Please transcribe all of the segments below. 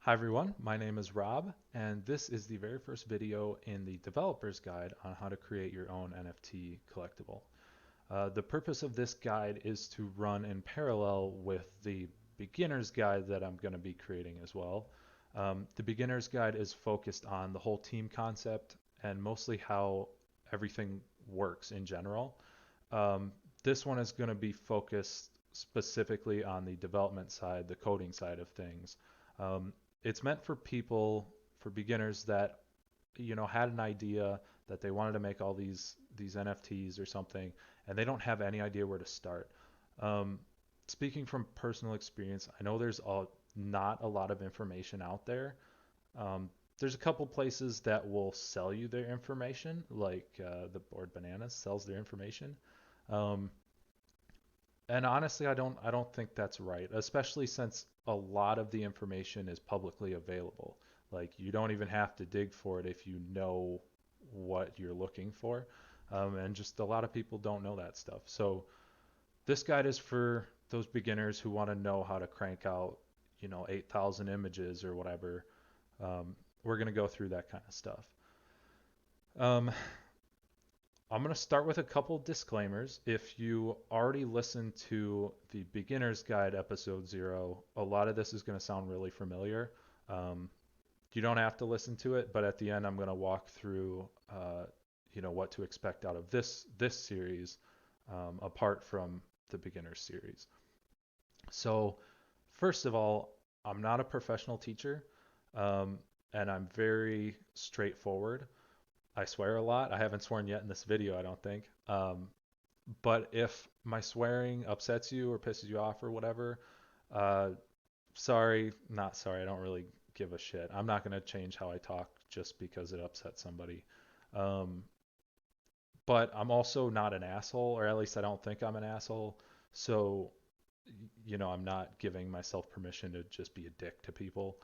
Hi everyone, my name is Rob, and this is the very first video in the developer's guide on how to create your own NFT collectible. The purpose of this guide is to run in parallel with the beginner's guide that I'm going to be creating as well. The beginner's guide is focused on the whole team concept and mostly how everything works in general. This one is going to be focused specifically on the development side, the coding side of things. Um, it's meant for people, for beginners that had an idea that they wanted to make all these NFTs or something, and they don't have any idea where to start. Um, Speaking from personal experience, I know not a lot of information out there. Um, there's a couple places that will sell you their information, like the Board Bananas sells their information. Um, and honestly, I don't think that's right, especially since a lot of the information is publicly available. Like you don't even have to dig for it if you know what you're looking for. And just a lot of people don't know that stuff. So this guide is for those beginners who want to know how to crank out, 8,000 images or whatever. We're going to go through that kind of stuff. Um, I'm going to start with a couple disclaimers. If you already listened to the Beginner's Guide episode 0, a lot of this is going to sound really familiar. Um, you don't have to listen to it, but at the end, I'm going to walk through, what to expect out of this series, apart from the Beginner's series. So, first of all, I'm not a professional teacher, um, and I'm very straightforward. I swear a lot. I haven't sworn yet in this video, I don't think. But if my swearing upsets you or pisses you off or whatever, uh, sorry, not sorry. I don't really give a shit. I'm not going to change how I talk just because it upsets somebody. Um, but I'm also not an asshole, or at least I don't think I'm an asshole. So, I'm not giving myself permission to just be a dick to people.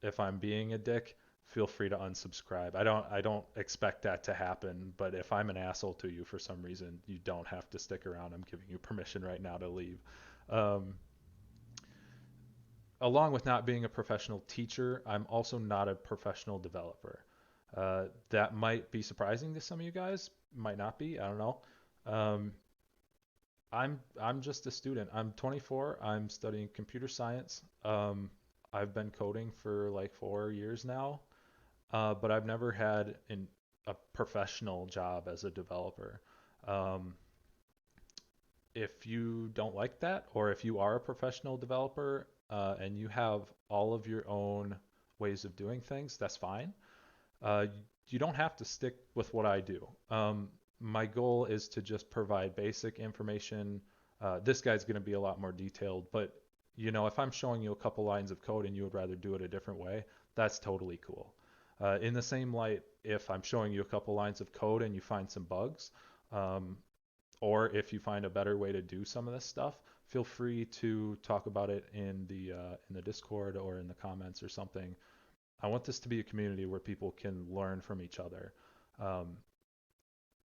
If I'm being a dick, feel free to unsubscribe. I don't expect that to happen, but if I'm an asshole to you for some reason, you don't have to stick around. I'm giving you permission right now to leave. Um, Along with not being a professional teacher, I'm also not a professional developer. That might be surprising to some of you guys, might not be. I don't know. Um, I'm just a student. I'm 24. I'm studying computer science. I've been coding for like 4 years now, but I've never had a professional job as a developer. Um, if you don't like that, or if you are a professional developer and you have all of your own ways of doing things, that's fine. Uh, you don't have to stick with what I do. My goal is to just provide basic information. This guy's going to be a lot more detailed, but if I'm showing you a couple lines of code and you would rather do it a different way, that's totally cool. In the same light, if I'm showing you a couple lines of code and you find some bugs, um, or if you find a better way to do some of this stuff, feel free to talk about it in the Discord or in the comments or something. I want this to be a community where people can learn from each other. Um,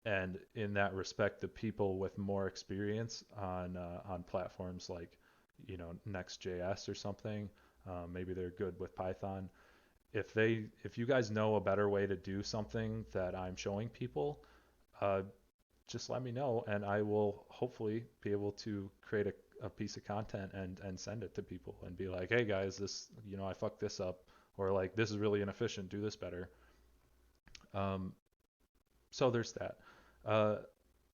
and in that respect, the people with more experience on platforms like, Next.js or something, maybe they're good with Python. If you guys know a better way to do something that I'm showing people, uh, just let me know, and I will hopefully be able to create a piece of content and send it to people and be like, hey guys, this, I fucked this up, or like, this is really inefficient, do this better. Um, so there's that. Uh,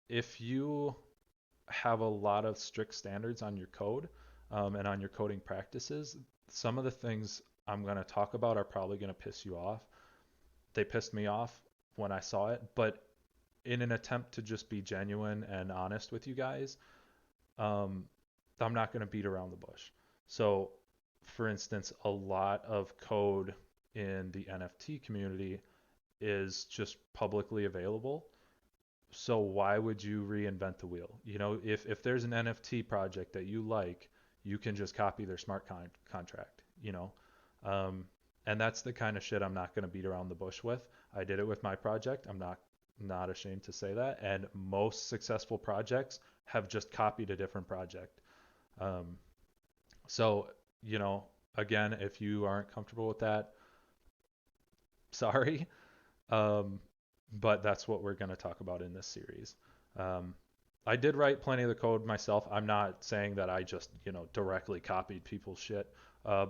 if you have a lot of strict standards on your code and on your coding practices, some of the things I'm going to talk about are probably going to piss you off. They pissed me off when I saw it, but in an attempt to just be genuine and honest with you guys, um, I'm not going to beat around the bush. So, for instance, a lot of code in the NFT community is just publicly available. So why would you reinvent the wheel? If there's an NFT project that you like, you can just copy their contract, Um, and that's the kind of shit I'm not going to beat around the bush with. I did it with my project. I'm not ashamed to say that. And most successful projects have just copied a different project. Um, so, you know, Again, if you aren't comfortable with that, sorry. Um, but that's what we're going to talk about in this series. Um, I did write plenty of the code myself. I'm not saying that I just, directly copied people's shit. Uh,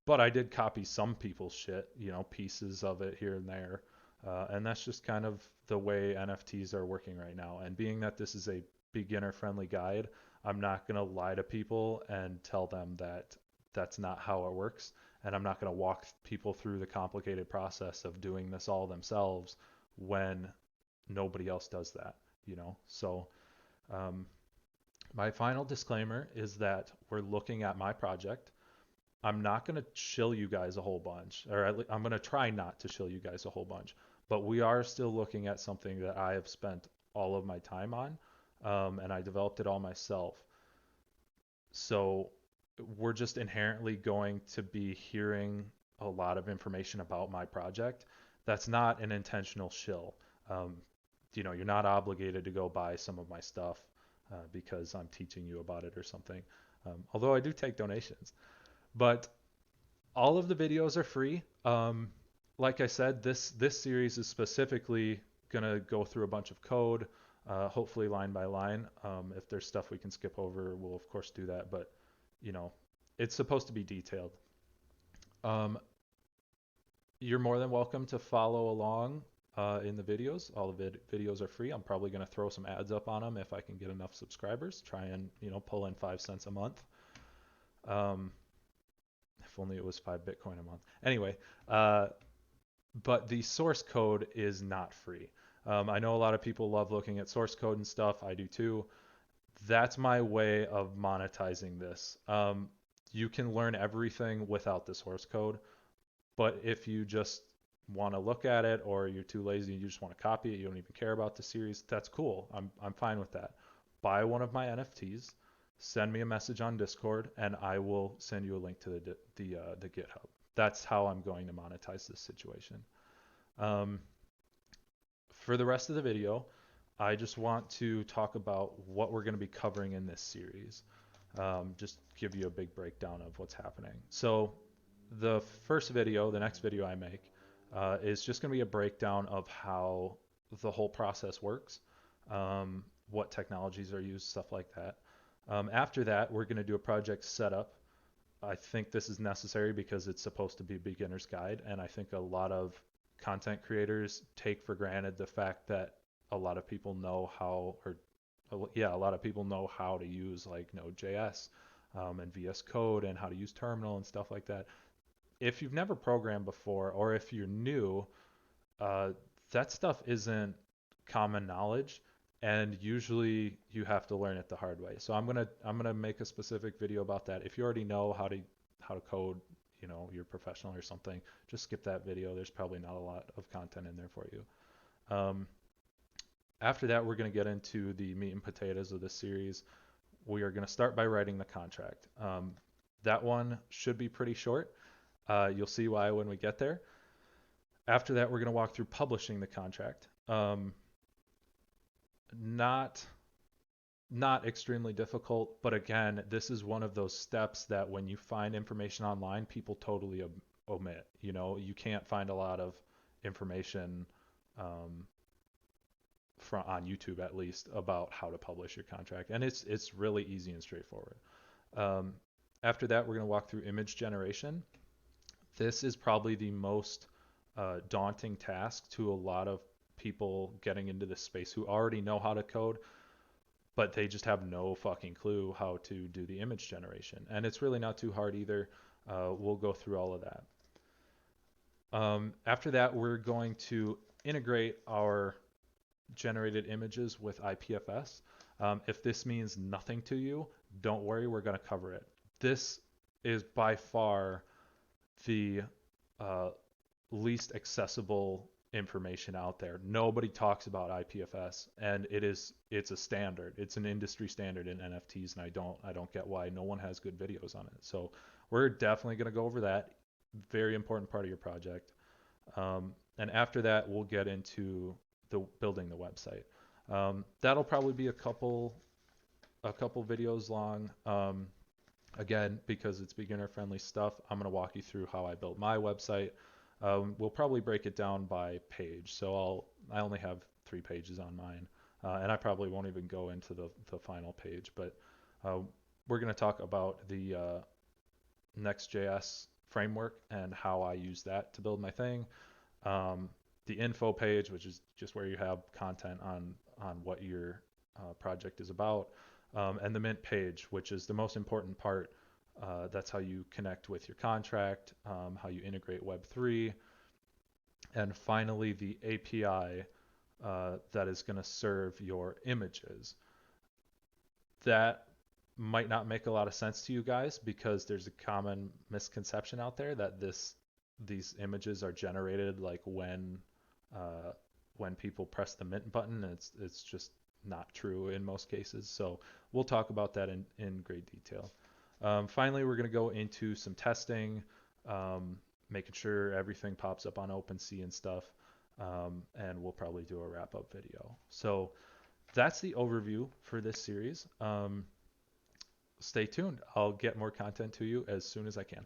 but I did copy some people's shit, pieces of it here and there. And that's just kind of the way NFTs are working right now. And being that this is a beginner friendly guide, I'm not going to lie to people and tell them that that's not how it works. And I'm not going to walk people through the complicated process of doing this all themselves when nobody else does that. So, um, my final disclaimer is that we're looking at my project. I'm not going to shill you guys a whole bunch, or I'm going to try not to shill you guys a whole bunch, but we are still looking at something that I have spent all of my time on, and I developed it all myself. So we're just inherently going to be hearing a lot of information about my project. That's not an intentional shill. Um, you're not obligated to go buy some of my stuff because I'm teaching you about it or something. Although I do take donations. But all of the videos are free. Like I said, this series is specifically gonna go through a bunch of code, hopefully line by line. If there's stuff we can skip over, we'll of course do that. But you know, it's supposed to be detailed. Um, you're more than welcome to follow along in the videos. All the videos are free. I'm probably gonna throw some ads up on them if I can get enough subscribers. Try and pull in 5 cents a month. Um, if only it was 5 Bitcoin a month. Anyway, uh, but the source code is not free. I know a lot of people love looking at source code and stuff. I do too. That's my way of monetizing this. You can learn everything without the source code, but if you just want to look at it or you're too lazy and you just want to copy it, you don't even care about the series, that's cool. I'm fine with that. Buy one of my NFTs, send me a message on Discord, and I will send you a link to the GitHub. That's how I'm going to monetize this situation. Um, for the rest of the video, I just want to talk about what we're going to be covering in this series. Just give you a big breakdown of what's happening. So the first video, the next video I make, is just going to be a breakdown of how the whole process works, what technologies are used, stuff like that. After that, we're going to do a project setup. I think this is necessary because it's supposed to be a beginner's guide, and I think a lot of content creators take for granted the fact that a lot of people know how, or yeah, a lot of people know how to use like Node.js and VS Code and how to use terminal and stuff like that. If you've never programmed before, or if you're new, uh, that stuff isn't common knowledge, and usually you have to learn it the hard way. So I'm gonna make a specific video about that. If you already know how to code, you're professional or something, just skip that video. There's probably not a lot of content in there for you. Um, After that, we're going to get into the meat and potatoes of this series. We are going to start by writing the contract. That one should be pretty short. You'll see why when we get there. After that, we're going to walk through publishing the contract. Not extremely difficult, but again, this is one of those steps that when you find information online, people totally omit. You can't find a lot of information on YouTube at least about how to publish your contract, and it's really easy and straightforward. After that, we're going to walk through image generation. This is probably the most daunting task to a lot of people getting into this space who already know how to code, but they just have no fucking clue how to do the image generation. And it's really not too hard either. We'll go through all of that. After that, we're going to integrate our generated images with IPFS. If this means nothing to you, don't worry, we're going to cover it. This is by far the least accessible information out there. Nobody talks about IPFS, and it's a standard. It's an industry standard in NFTs, and I don't get why no one has good videos on it. So we're definitely going to go over that. Very important part of your project. And after that, we'll get into building the website. That'll probably be a couple videos long. Again, because it's beginner friendly stuff, I'm going to walk you through how I built my website. We'll probably break it down by page. So I only have 3 pages on mine, and I probably won't even go into the final page. But uh, we're going to talk about the Next.js framework and how I use that to build my thing. Um, the info page, which is just where you have content on what your project is about, and the mint page, which is the most important part. That's how you connect with your contract, how you integrate Web3, and finally the API that is going to serve your images. That might not make a lot of sense to you guys because there's a common misconception out there that these images are generated like when people press the mint button. And it's just not true in most cases. So we'll talk about that in great detail. Finally, we're going to go into some testing, making sure everything pops up on OpenSea and stuff. And we'll probably do a wrap up video. So that's the overview for this series. Stay tuned. I'll get more content to you as soon as I can.